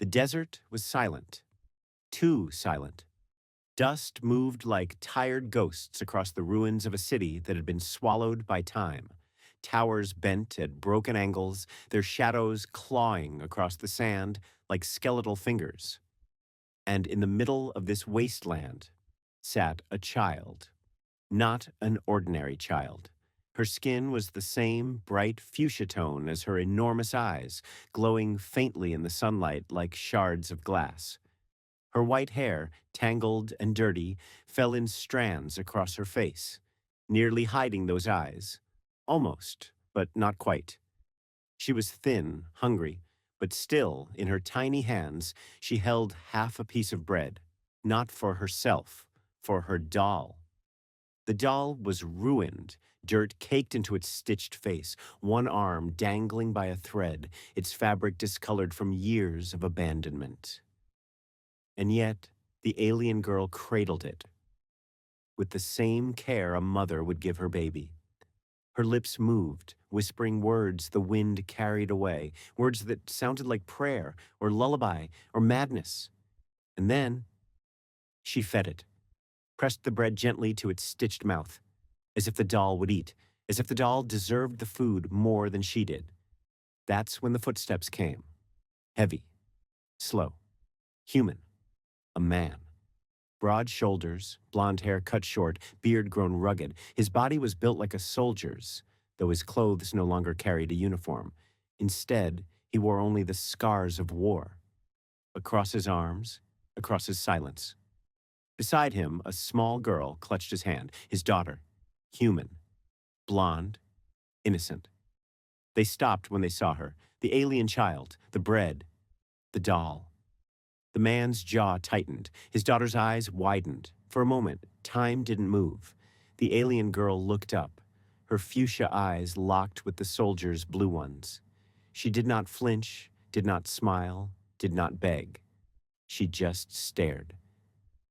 desert was silent, too silent. Dust moved like tired ghosts across the ruins of a city that had been swallowed by time. Towers bent at broken angles, their shadows clawing across the sand like skeletal fingers. And in the middle of this wasteland sat a child. Not an ordinary child. Her skin was the same bright fuchsia tone as her enormous eyes, glowing faintly in the sunlight like shards of glass. Her white hair, tangled and dirty, fell in strands across her face, nearly hiding those eyes. Almost, but not quite. She was thin, hungry, but still, in her tiny hands, she held half a piece of bread, not for herself, for her doll. The doll was ruined, dirt caked into its stitched face, one arm dangling by a thread, its fabric discolored from years of abandonment. And yet, the alien girl cradled it, with the same care a mother would give her baby. Her lips moved, whispering words the wind carried away, words that sounded like prayer, or lullaby, or madness. And then, she fed it, pressed the bread gently to its stitched mouth, as if the doll would eat, as if the doll deserved the food more than she did. That's when the footsteps came. Heavy, slow, human, a man. Broad shoulders, blonde hair cut short, beard grown rugged. His body was built like a soldier's, though his clothes no longer carried a uniform. Instead, he wore only the scars of war. Across his arms, across his silence. Beside him, a small girl clutched his hand, his daughter, human, blonde, innocent. They stopped when they saw her, the alien child, the bread, the doll. The man's jaw tightened, his daughter's eyes widened. For a moment, time didn't move. The alien girl looked up, her fuchsia eyes locked with the soldier's blue ones. She did not flinch, did not smile, did not beg. She just stared.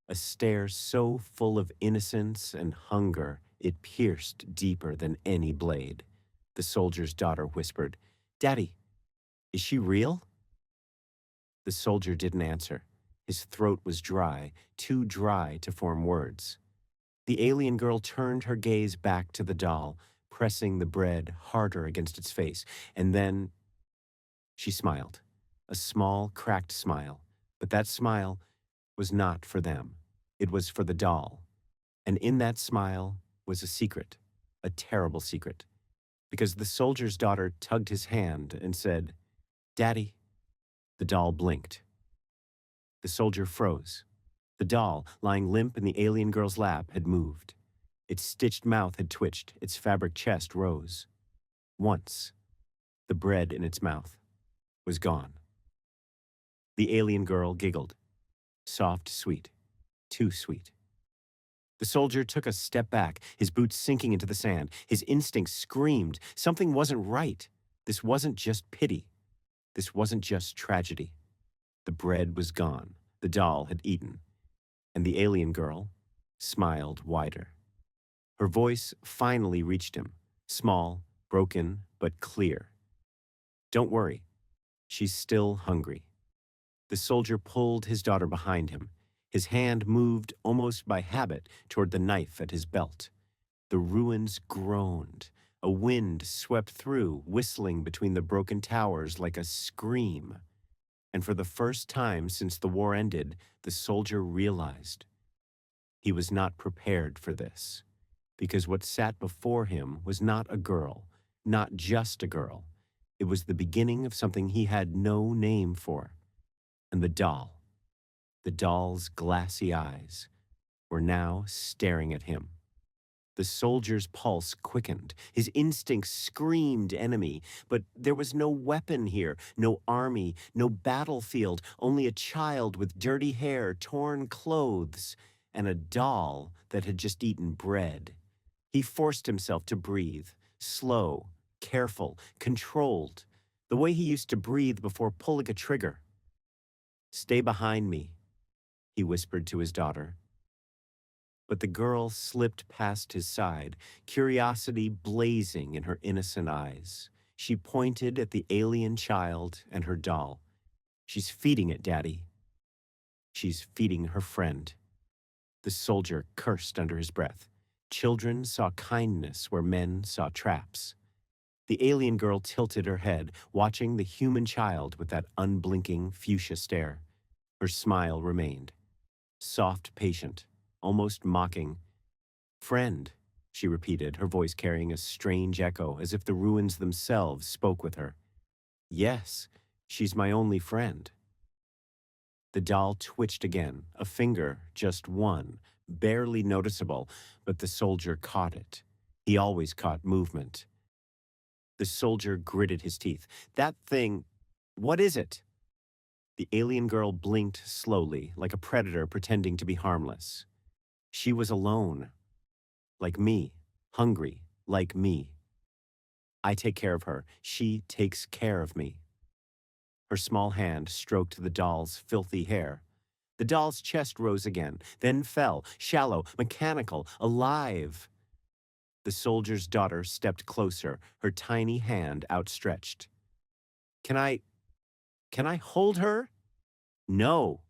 A stare so full of innocence and hunger it pierced deeper than any blade. The soldier's daughter whispered, "Daddy, is she real?" The soldier didn't answer. His throat was dry, too dry to form words. The alien girl turned her gaze back to the doll, pressing the bread harder against its face, and then she smiled, a small, cracked smile. But that smile was not for them. It was for the doll. And in that smile was a secret, a terrible secret, because the soldier's daughter tugged his hand and said, "Daddy." The doll blinked. The soldier froze. The doll, lying limp in the alien girl's lap, had moved. Its stitched mouth had twitched, its fabric chest rose. Once, the bread in its mouth was gone. The alien girl giggled. Soft, sweet. Too sweet. The soldier took a step back, his boots sinking into the sand. His instincts screamed. Something wasn't right. This wasn't just pity. This wasn't just tragedy. The bread was gone. The doll had eaten. And the alien girl smiled wider. Her voice finally reached him, small, broken, but clear. "Don't worry. She's still hungry." The soldier pulled his daughter behind him. His hand moved almost by habit toward the knife at his belt. The ruins groaned. A wind swept through, whistling between the broken towers like a scream. And for the first time since the war ended, the soldier realized he was not prepared for this. Because what sat before him was not a girl, not just a girl. It was the beginning of something he had no name for. And the doll's glassy eyes, were now staring at him. The soldier's pulse quickened. His instincts screamed enemy, but there was no weapon here, no army, no battlefield, only a child with dirty hair, torn clothes, and a doll that had just eaten bread. He forced himself to breathe, slow, careful, controlled, the way he used to breathe before pulling a trigger. "Stay behind me," he whispered to his daughter. But the girl slipped past his side, curiosity blazing in her innocent eyes. She pointed at the alien child and her doll. She's feeding it, Daddy. She's feeding her friend. The soldier cursed under his breath. Children saw kindness where men saw traps. The alien girl tilted her head, watching the human child with that unblinking fuchsia stare. Her smile remained. Soft, patient, almost mocking. Friend, she repeated, her voice carrying a strange echo, as if the ruins themselves spoke with her. Yes, she's my only friend. The doll twitched again, a finger, just one, barely noticeable, but the soldier caught it. He always caught movement. The soldier gritted his teeth. That thing, what is it? The alien girl blinked slowly, like a predator pretending to be harmless. She was alone, like me, hungry, like me. I take care of her. She takes care of me. Her small hand stroked the doll's filthy hair. The doll's chest rose again, then fell, shallow, mechanical, alive. The soldier's daughter stepped closer, her tiny hand outstretched. Can I hold her? No,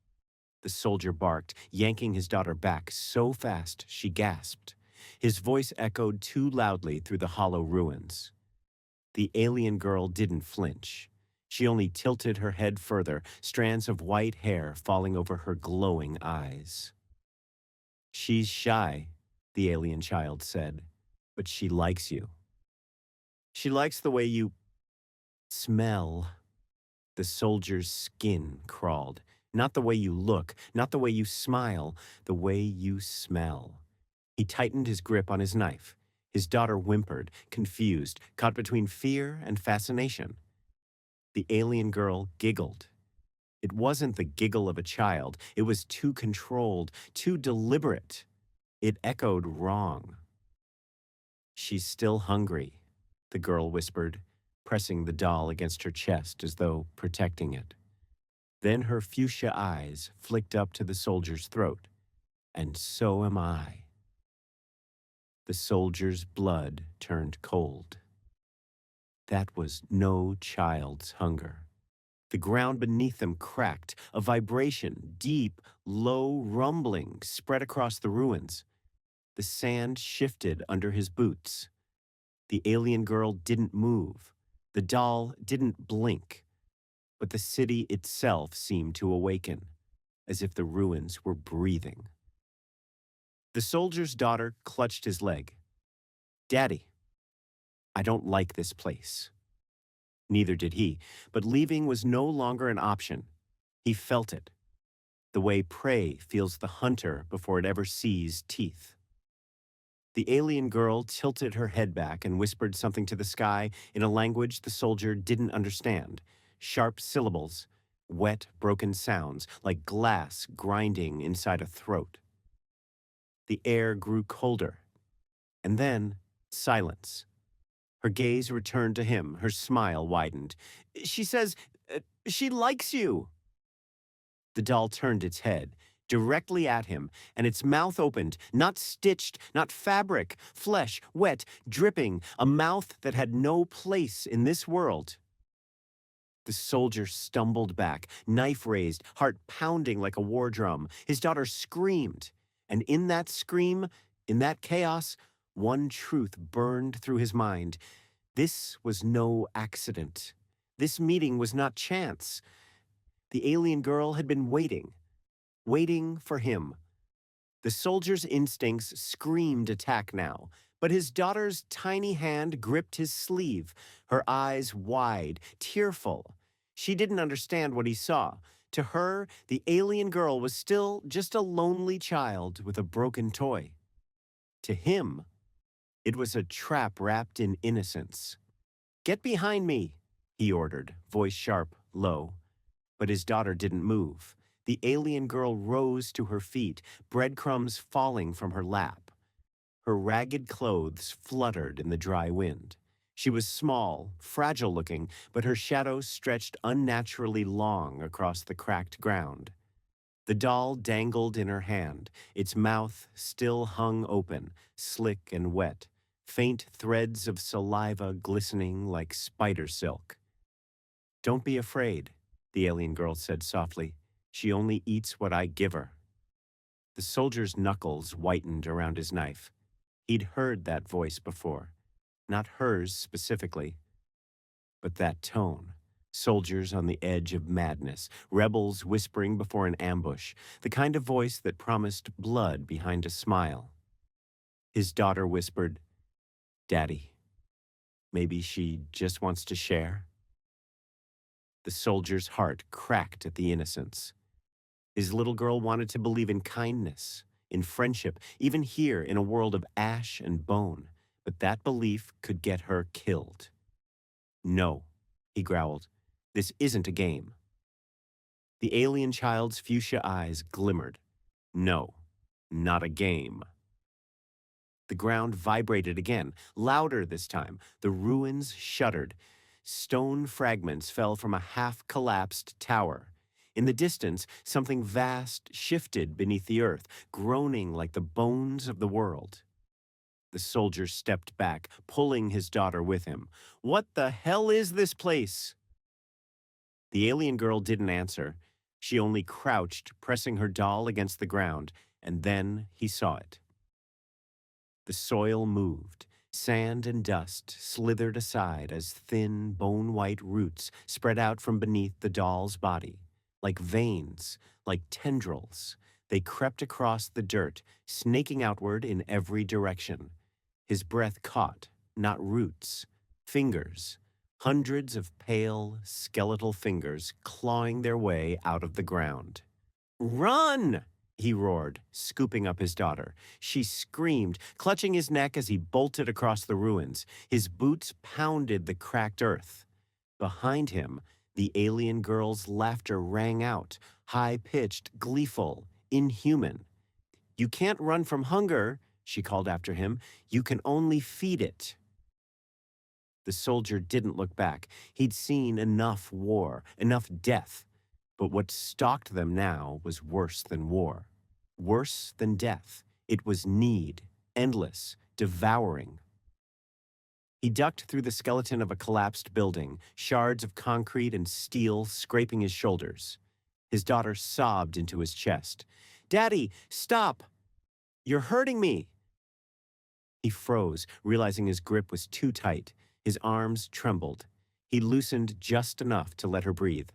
the soldier barked, yanking his daughter back so fast she gasped. His voice echoed too loudly through the hollow ruins. The alien girl didn't flinch. She only tilted her head further, strands of white hair falling over her glowing eyes. She's shy, the alien child said, but she likes you. She likes the way you smell. The soldier's skin crawled. Not the way you look, not the way you smile, the way you smell. He tightened his grip on his knife. His daughter whimpered, confused, caught between fear and fascination. The alien girl giggled. It wasn't the giggle of a child. It was too controlled, too deliberate. It echoed wrong. She's still hungry, the girl whispered, pressing the doll against her chest as though protecting it. Then her fuchsia eyes flicked up to the soldier's throat. And so am I. The soldier's blood turned cold. That was no child's hunger. The ground beneath them cracked, a vibration, deep, low rumbling, spread across the ruins. The sand shifted under his boots. The alien girl didn't move. The doll didn't blink. But the city itself seemed to awaken, as if the ruins were breathing. The soldier's daughter clutched his leg. Daddy, I don't like this place. Neither did he, but leaving was no longer an option. He felt it, the way prey feels the hunter before it ever sees teeth. The alien girl tilted her head back and whispered something to the sky in a language the soldier didn't understand. Sharp syllables, wet, broken sounds, like glass grinding inside a throat. The air grew colder, and then silence. Her gaze returned to him, her smile widened. She says, she likes you. The doll turned its head, directly at him, and its mouth opened, not stitched, not fabric, flesh, wet, dripping, a mouth that had no place in this world. The soldier stumbled back, knife raised, heart pounding like a war drum. His daughter screamed, and in that scream, in that chaos, one truth burned through his mind. This was no accident. This meeting was not chance. The alien girl had been waiting for him. The soldier's instincts screamed attack now, but his daughter's tiny hand gripped his sleeve, her eyes wide, tearful. She didn't understand what he saw. To her, the alien girl was still just a lonely child with a broken toy. To him, it was a trap wrapped in innocence. Get behind me, he ordered, voice sharp, low. But his daughter didn't move. The alien girl rose to her feet, breadcrumbs falling from her lap. Her ragged clothes fluttered in the dry wind. She was small, fragile-looking, but her shadow stretched unnaturally long across the cracked ground. The doll dangled in her hand, its mouth still hung open, slick and wet, faint threads of saliva glistening like spider silk. Don't be afraid, the alien girl said softly. She only eats what I give her. The soldier's knuckles whitened around his knife. He'd heard that voice before. Not hers specifically, but that tone. Soldiers on the edge of madness, rebels whispering before an ambush, the kind of voice that promised blood behind a smile. His daughter whispered, "Daddy, maybe she just wants to share?" The soldier's heart cracked at the innocence. His little girl wanted to believe in kindness, in friendship, even here in a world of ash and bone, but that belief could get her killed. "No," he growled. "This isn't a game." The alien child's fuchsia eyes glimmered. "No, not a game." The ground vibrated again, louder this time. The ruins shuddered. Stone fragments fell from a half-collapsed tower. In the distance, something vast shifted beneath the earth, groaning like the bones of the world. The soldier stepped back, pulling his daughter with him. "What the hell is this place?" The alien girl didn't answer. She only crouched, pressing her doll against the ground, and then he saw it. The soil moved. Sand and dust slithered aside as thin, bone-white roots spread out from beneath the doll's body. Like veins, like tendrils, they crept across the dirt, snaking outward in every direction. His breath caught, not roots, fingers, hundreds of pale, skeletal fingers clawing their way out of the ground. "Run!" he roared, scooping up his daughter. She screamed, clutching his neck as he bolted across the ruins. His boots pounded the cracked earth. Behind him, the alien girl's laughter rang out, high-pitched, gleeful, inhuman. "You can't run from hunger," she called after him. "You can only feed it." The soldier didn't look back. He'd seen enough war, enough death. But what stalked them now was worse than war. Worse than death. It was need, endless, devouring. He ducked through the skeleton of a collapsed building, shards of concrete and steel scraping his shoulders. His daughter sobbed into his chest. "Daddy, stop! You're hurting me!" He froze, realizing his grip was too tight. His arms trembled. He loosened just enough to let her breathe.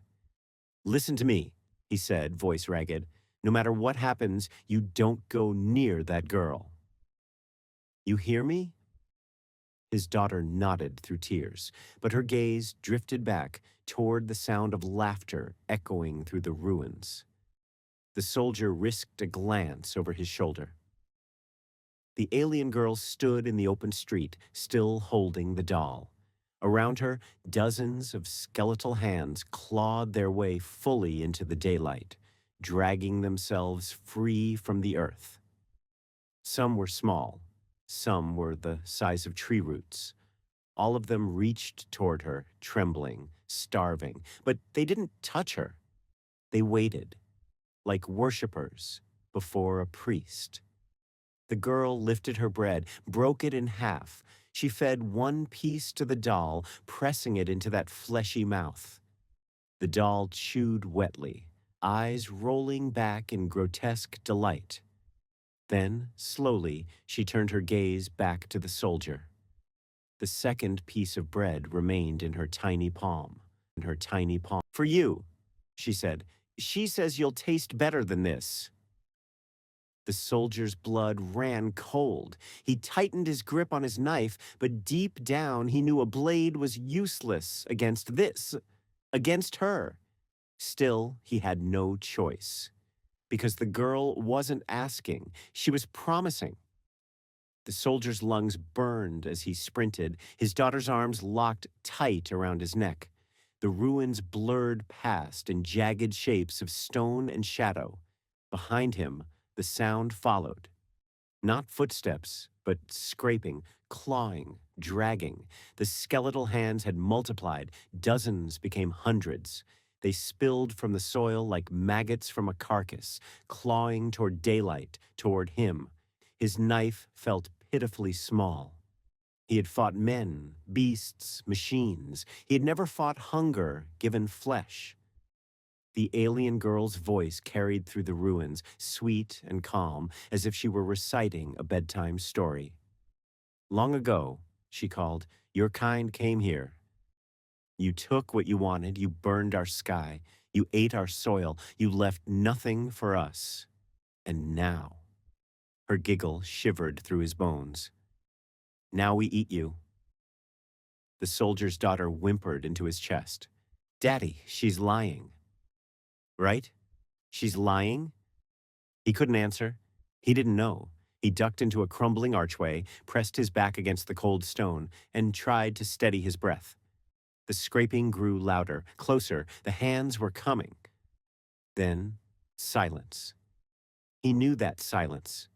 "Listen to me," he said, voice ragged. "No matter what happens, you don't go near that girl." "You hear me?" His daughter nodded through tears, but her gaze drifted back toward the sound of laughter echoing through the ruins. The soldier risked a glance over his shoulder. The alien girl stood in the open street, still holding the doll. Around her, dozens of skeletal hands clawed their way fully into the daylight, dragging themselves free from the earth. Some were small, some were the size of tree roots. All of them reached toward her, trembling, starving, but they didn't touch her. They waited, like worshippers before a priest. The girl lifted her bread, broke it in half. She fed one piece to the doll, pressing it into that fleshy mouth. The doll chewed wetly, eyes rolling back in grotesque delight. Then, slowly, she turned her gaze back to the soldier. The second piece of bread remained in her tiny palm. "For you," she said. "She says you'll taste better than this." The soldier's blood ran cold. He tightened his grip on his knife, but deep down he knew a blade was useless against this, against her. Still, he had no choice. Because the girl wasn't asking, she was promising. The soldier's lungs burned as he sprinted, his daughter's arms locked tight around his neck. The ruins blurred past in jagged shapes of stone and shadow. Behind him, the sound followed. Not footsteps, but scraping, clawing, dragging. The skeletal hands had multiplied. Dozens became hundreds. They spilled from the soil like maggots from a carcass, clawing toward daylight, toward him. His knife felt pitifully small. He had fought men, beasts, machines. He had never fought hunger given flesh. The alien girl's voice carried through the ruins, sweet and calm, as if she were reciting a bedtime story. Long ago, she called, your kind came here. You took what you wanted, you burned our sky, you ate our soil, you left nothing for us. And now, her giggle shivered through his bones. Now we eat you. The soldier's daughter whimpered into his chest. Daddy, she's lying. Right? She's lying? He couldn't answer. He didn't know. He ducked into a crumbling archway, pressed his back against the cold stone, and tried to steady his breath. The scraping grew louder, closer. The hands were coming. Then, silence. He knew that silence.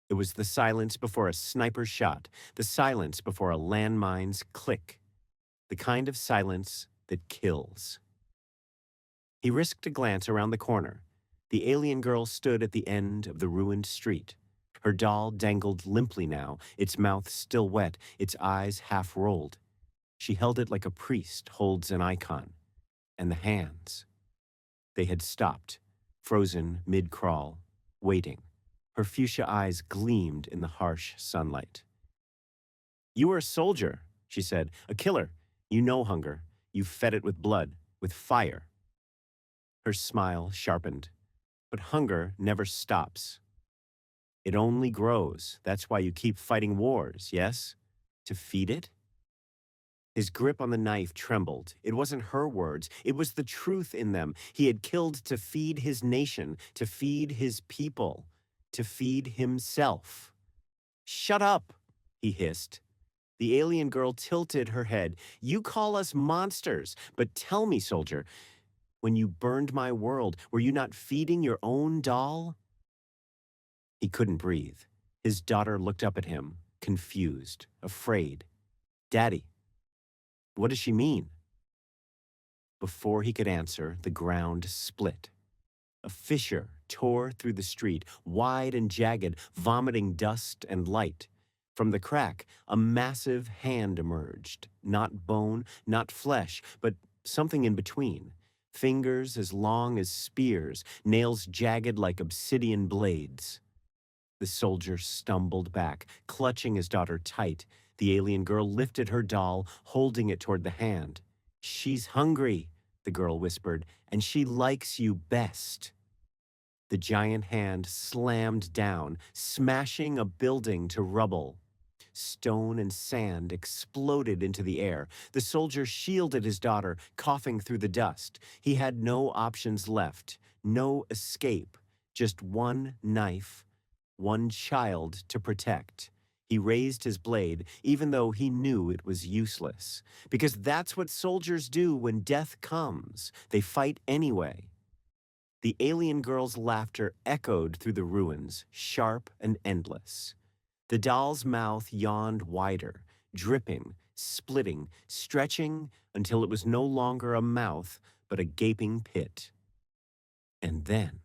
It was the silence before a sniper's shot, the silence before a landmine's click, the kind of silence that kills. He risked a glance around the corner. The alien girl stood at the end of the ruined street. Her doll dangled limply now, its mouth still wet, its eyes half rolled. She held it like a priest holds an icon. And the hands. They had stopped, frozen mid-crawl, waiting. Her fuchsia eyes gleamed in the harsh sunlight. You were a soldier, she said, a killer. You know hunger. You fed it with blood, with fire. Her smile sharpened. But hunger never stops. It only grows. That's why you keep fighting wars, yes? To feed it? His grip on the knife trembled. It wasn't her words. It was the truth in them. He had killed to feed his nation, to feed his people, to feed himself. Shut up, he hissed. The alien girl tilted her head. You call us monsters, but tell me, soldier, when you burned my world, were you not feeding your own doll? He couldn't breathe. His daughter looked up at him, confused, afraid. Daddy, what does she mean? Before he could answer, the ground split. A fissure tore through the street, wide and jagged, vomiting dust and light. From the crack, a massive hand emerged, not bone, not flesh, but something in between. Fingers as long as spears, nails jagged like obsidian blades. The soldier stumbled back, clutching his daughter tight. The alien girl lifted her doll, holding it toward the hand. She's hungry, the girl whispered, and she likes you best. The giant hand slammed down, smashing a building to rubble. Stone and sand exploded into the air. The soldier shielded his daughter, coughing through the dust. He had no options left, no escape, just one knife, one child to protect. He raised his blade, even though he knew it was useless, because that's what soldiers do when death comes. They fight anyway. The alien girl's laughter echoed through the ruins, sharp and endless. The doll's mouth yawned wider, dripping, splitting, stretching until it was no longer a mouth, but a gaping pit. And then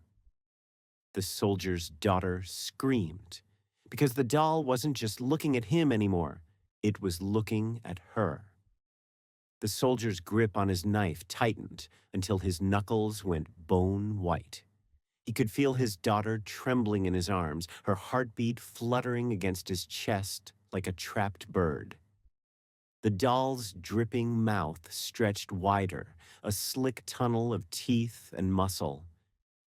the soldier's daughter screamed, because the doll wasn't just looking at him anymore. It was looking at her. The soldier's grip on his knife tightened until his knuckles went bone white. He could feel his daughter trembling in his arms, her heartbeat fluttering against his chest like a trapped bird. The doll's dripping mouth stretched wider, a slick tunnel of teeth and muscle.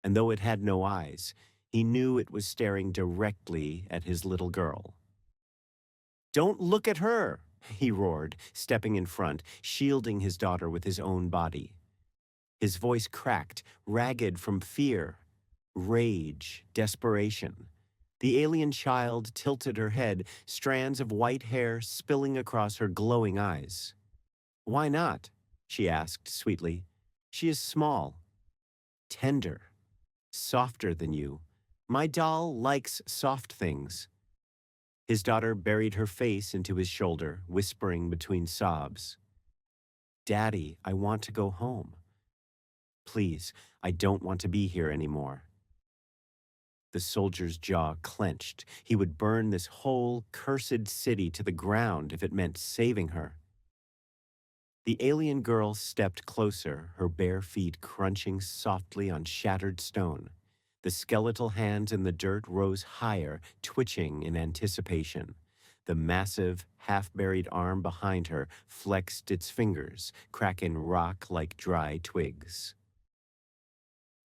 And though it had no eyes, he knew it was staring directly at his little girl. Don't look at her, he roared, stepping in front, shielding his daughter with his own body. His voice cracked, ragged from fear, rage, desperation. The alien child tilted her head, strands of white hair spilling across her glowing eyes. Why not? She asked sweetly. She is small, tender, softer than you. My doll likes soft things. His daughter buried her face into his shoulder, whispering between sobs. Daddy, I want to go home. Please, I don't want to be here anymore. The soldier's jaw clenched. He would burn this whole cursed city to the ground if it meant saving her. The alien girl stepped closer, her bare feet crunching softly on shattered stone. The skeletal hands in the dirt rose higher, twitching in anticipation. The massive, half-buried arm behind her flexed its fingers, cracking rock like dry twigs.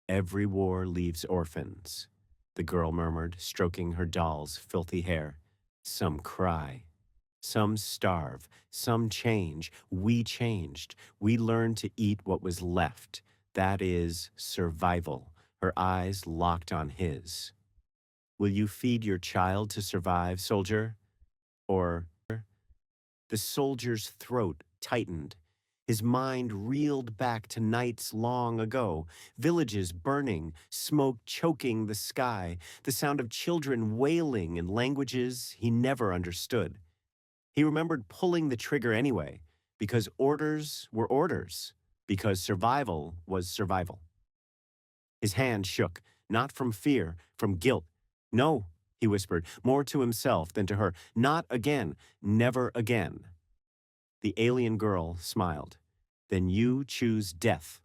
"Every war leaves orphans," the girl murmured, stroking her doll's filthy hair. "Some cry. Some starve, some change. We changed. We learned to eat what was left. That is survival." Her eyes locked on his. "Will you feed your child to survive, soldier? Or—" The soldier's throat tightened. His mind reeled back to nights long ago, villages burning, smoke choking the sky, the sound of children wailing in languages he never understood. He remembered pulling the trigger anyway, because orders were orders, because survival was survival. His hand shook, not from fear, from guilt. "No," he whispered, more to himself than to her. "Not again. Never again." The alien girl smiled. "Then you choose death."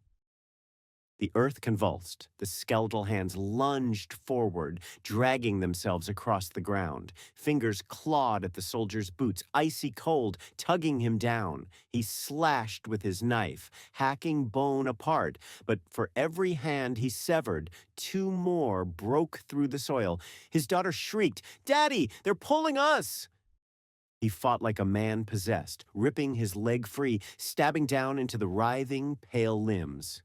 The earth convulsed. The skeletal hands lunged forward, dragging themselves across the ground. Fingers clawed at the soldier's boots, icy cold, tugging him down. He slashed with his knife, hacking bone apart. But for every hand he severed, two more broke through the soil. His daughter shrieked, "Daddy, they're pulling us!" He fought like a man possessed, ripping his leg free, stabbing down into the writhing, pale limbs.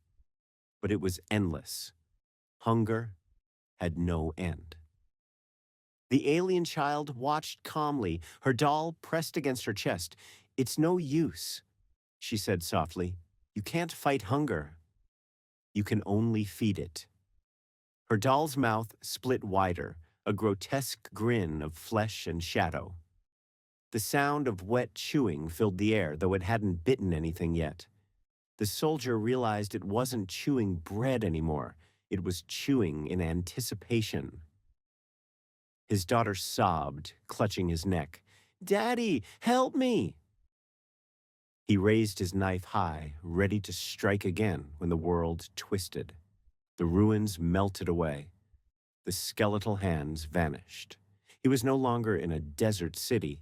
But it was endless. Hunger had no end. The alien child watched calmly, her doll pressed against her chest. "It's no use," she said softly. "You can't fight hunger. You can only feed it." Her doll's mouth split wider, a grotesque grin of flesh and shadow. The sound of wet chewing filled the air, though it hadn't bitten anything yet. The soldier realized it wasn't chewing bread anymore. It was chewing in anticipation. His daughter sobbed, clutching his neck. "Daddy, help me!" He raised his knife high, ready to strike again when the world twisted. The ruins melted away. The skeletal hands vanished. He was no longer in a desert city.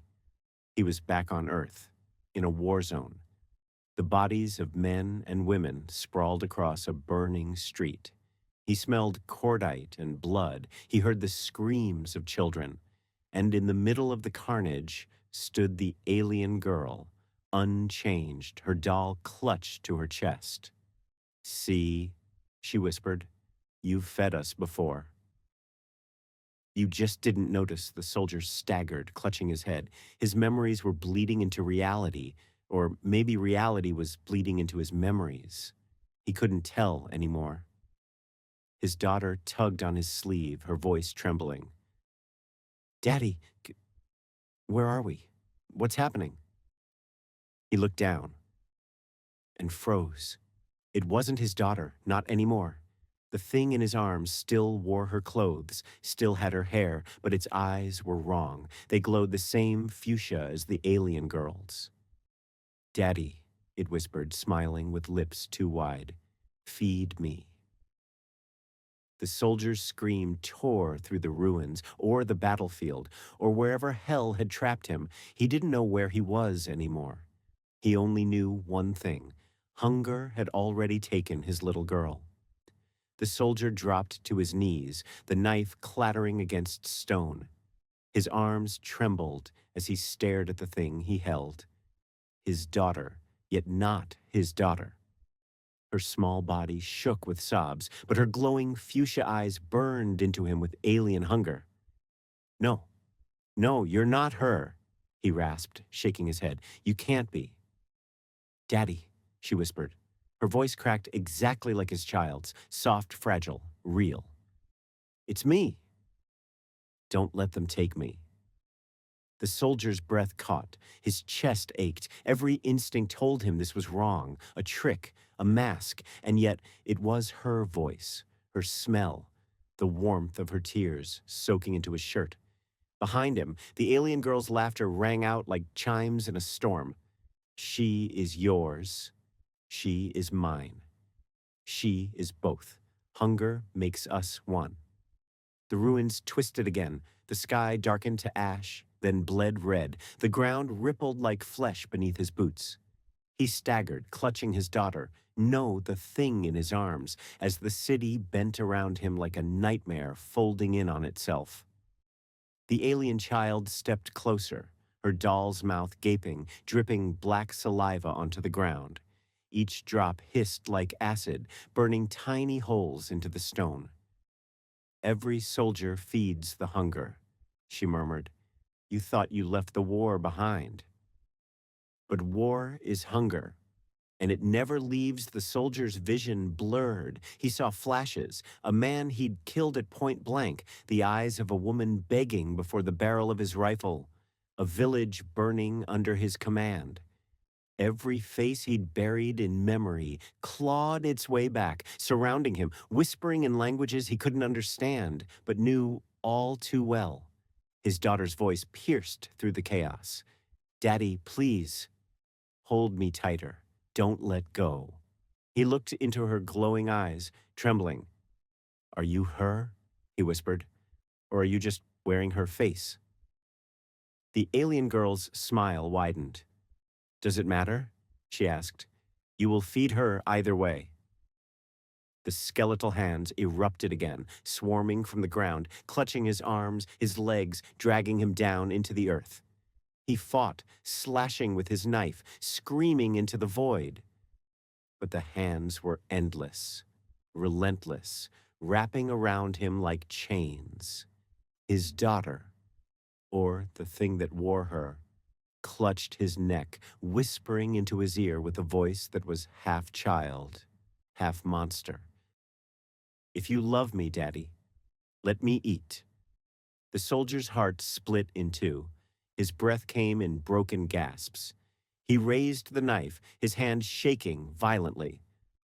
He was back on Earth, in a war zone. The bodies of men and women sprawled across a burning street. He smelled cordite and blood. He heard the screams of children. And in the middle of the carnage stood the alien girl, unchanged, her doll clutched to her chest. "See," she whispered, "you've fed us before." "You just didn't notice." The soldier staggered, clutching his head. His memories were bleeding into reality, or maybe reality was bleeding into his memories. He couldn't tell anymore. His daughter tugged on his sleeve, her voice trembling. "Daddy, where are we? What's happening?" He looked down and froze. It wasn't his daughter, not anymore. The thing in his arms still wore her clothes, still had her hair, but its eyes were wrong. They glowed the same fuchsia as the alien girl's. "Daddy," it whispered, smiling with lips too wide. "Feed me." The soldier's scream tore through the ruins, or the battlefield, or wherever hell had trapped him. He didn't know where he was anymore. He only knew one thing. Hunger had already taken his little girl. The soldier dropped to his knees, the knife clattering against stone. His arms trembled as he stared at the thing he held. His daughter, yet not his daughter. Her small body shook with sobs, but her glowing fuchsia eyes burned into him with alien hunger. "No, no, you're not her," he rasped, shaking his head. "You can't be." "Daddy," she whispered. Her voice cracked exactly like his child's, soft, fragile, real. "It's me." "Don't let them take me." The soldier's breath caught. His chest ached. Every instinct told him this was wrong, a trick, a mask, and yet it was her voice, her smell, the warmth of her tears soaking into his shirt. Behind him, the alien girl's laughter rang out like chimes in a storm. She is yours. She is mine. She is both. Hunger makes us one. The ruins twisted again. The sky darkened to ash, then bled red. The ground rippled like flesh beneath his boots. He staggered, clutching his daughter, no, the thing in his arms, as the city bent around him like a nightmare folding in on itself. The alien child stepped closer, her doll's mouth gaping, dripping black saliva onto the ground. Each drop hissed like acid, burning tiny holes into the stone. Every soldier feeds the hunger, she murmured. You thought you left the war behind. But war is hunger, and it never leaves the soldier's vision blurred. He saw flashes, a man he'd killed at point blank, the eyes of a woman begging before the barrel of his rifle, a village burning under his command. Every face he'd buried in memory clawed its way back, surrounding him, whispering in languages he couldn't understand, but knew all too well. His daughter's voice pierced through the chaos. Daddy, please, hold me tighter. Don't let go. He looked into her glowing eyes, trembling. Are you her? He whispered. Or are you just wearing her face? The alien girl's smile widened. Does it matter? She asked. You will feed her either way. The skeletal hands erupted again, swarming from the ground, clutching his arms, his legs, dragging him down into the earth. He fought, slashing with his knife, screaming into the void. But the hands were endless, relentless, wrapping around him like chains. His daughter, or the thing that wore her, clutched his neck, whispering into his ear with a voice that was half child, half monster. If you love me, Daddy, let me eat. The soldier's heart split in two. His breath came in broken gasps. He raised the knife, his hand shaking violently.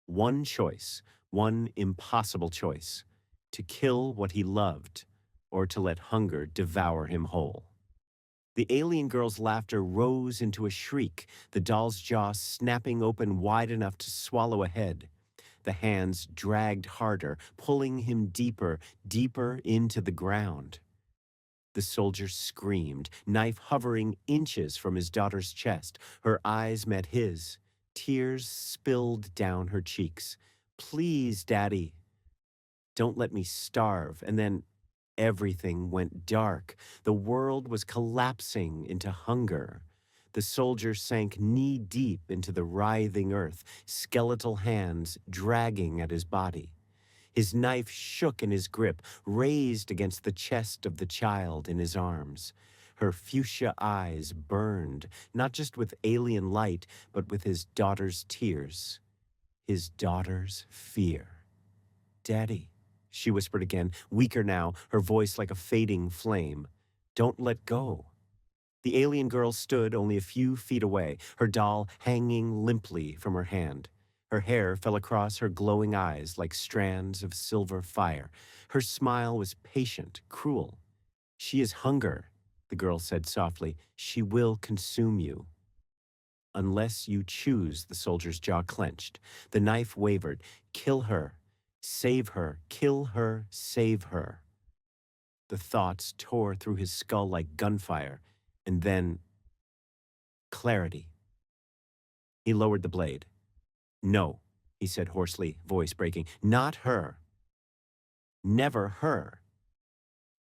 One choice, one impossible choice, to kill what he loved, or to let hunger devour him whole. The alien girl's laughter rose into a shriek, the doll's jaw snapping open wide enough to swallow a head. The hands dragged harder, pulling him deeper, deeper into the ground. The soldier screamed, knife hovering inches from his daughter's chest. Her eyes met his. Tears spilled down her cheeks. Please, Daddy. Don't let me starve. And then everything went dark. The world was collapsing into hunger. The soldier sank knee-deep into the writhing earth, skeletal hands dragging at his body. His knife shook in his grip, raised against the chest of the child in his arms. Her fuchsia eyes burned, not just with alien light, but with his daughter's tears. His daughter's fear. Daddy, she whispered again, weaker now, her voice like a fading flame. Don't let go. The alien girl stood only a few feet away, her doll hanging limply from her hand. Her hair fell across her glowing eyes like strands of silver fire. Her smile was patient, cruel. She is hunger, the girl said softly. She will consume you. Unless you choose, the soldier's jaw clenched. The knife wavered. Kill her. Save her. Kill her. Save her. The thoughts tore through his skull like gunfire. And then, clarity. He lowered the blade. No, he said hoarsely, voice breaking. Not her. Never her.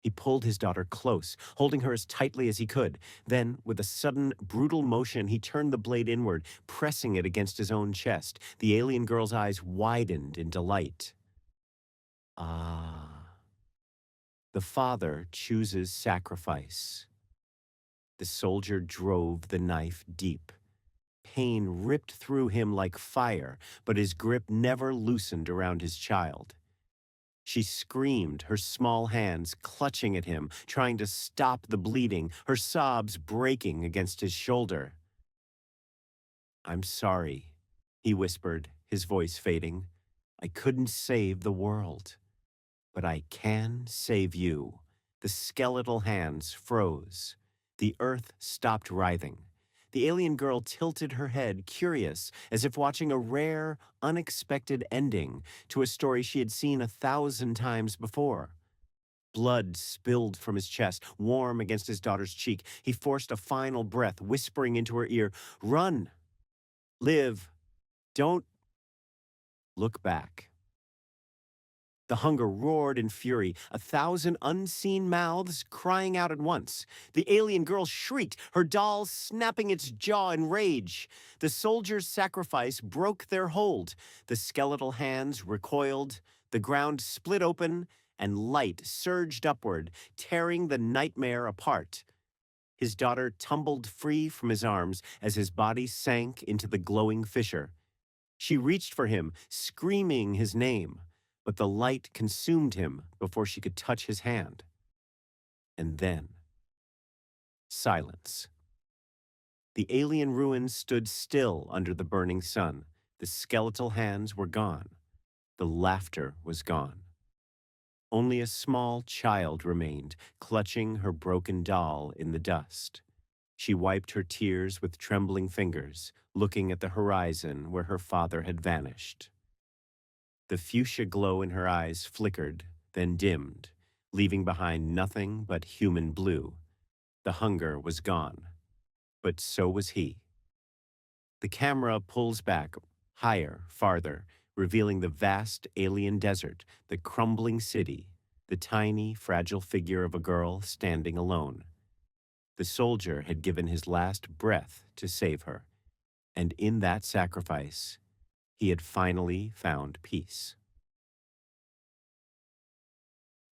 He pulled his daughter close, holding her as tightly as he could. Then, with a sudden, brutal motion, he turned the blade inward, pressing it against his own chest. The alien girl's eyes widened in delight. Ah. The father chooses sacrifice. The soldier drove the knife deep. Pain ripped through him like fire, but his grip never loosened around his child. She screamed, her small hands clutching at him, trying to stop the bleeding, her sobs breaking against his shoulder. I'm sorry, he whispered, his voice fading. I couldn't save the world, but I can save you. The skeletal hands froze. The earth stopped writhing. The alien girl tilted her head, curious, as if watching a rare, unexpected ending to a story she had seen 1,000 times before. Blood spilled from his chest, warm against his daughter's cheek. He forced a final breath, whispering into her ear, "Run! Live! Don't look back." The hunger roared in fury, 1,000 unseen mouths crying out at once. The alien girl shrieked, her doll snapping its jaw in rage. The soldiers' sacrifice broke their hold. The skeletal hands recoiled, the ground split open, and light surged upward, tearing the nightmare apart. His daughter tumbled free from his arms as his body sank into the glowing fissure. She reached for him, screaming his name, but the light consumed him before she could touch his hand. And then, silence. The alien ruins stood still under the burning sun. The skeletal hands were gone. The laughter was gone. Only a small child remained, clutching her broken doll in the dust. She wiped her tears with trembling fingers, looking at the horizon where her father had vanished. The fuchsia glow in her eyes flickered, then dimmed, leaving behind nothing but human blue. The hunger was gone, but so was he. The camera pulls back, higher, farther, revealing the vast alien desert, the crumbling city, the tiny, fragile figure of a girl standing alone. The soldier had given his last breath to save her, and in that sacrifice, he had finally found peace.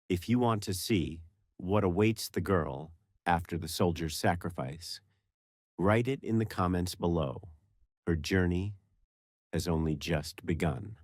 If you want to see what awaits the girl after the soldier's sacrifice, write it in the comments below. Her journey has only just begun.